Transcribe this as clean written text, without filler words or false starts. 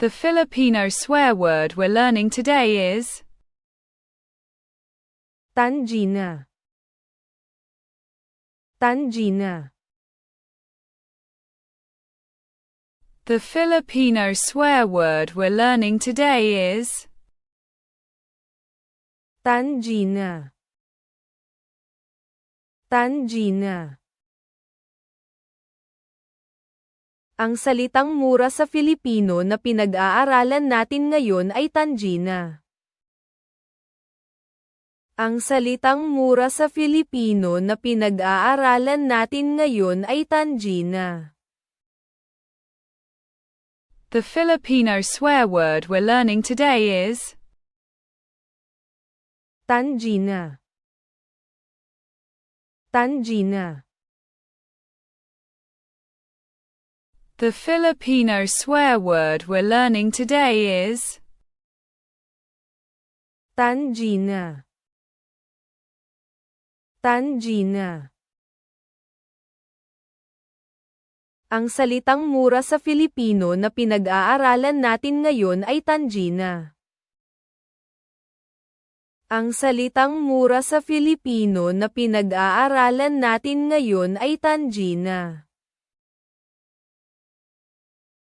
The Filipino swear word we're learning today is Tangina. Tangina. The Filipino swear word we're learning today is Tangina. Tangina. Ang salitang mura sa Filipino na pinag-aaralan natin ngayon ay tangina. Ang salitang mura sa Filipino na pinag-aaralan natin ngayon ay tangina. The Filipino swear word we're learning today is Tangina. Tangina. The Filipino swear word we're learning today is Tangina. Tangina. Ang salitang mura sa Filipino na pinag-aaralan natin ngayon ay tangina. Ang salitang mura sa Filipino na pinag-aaralan natin ngayon ay tangina.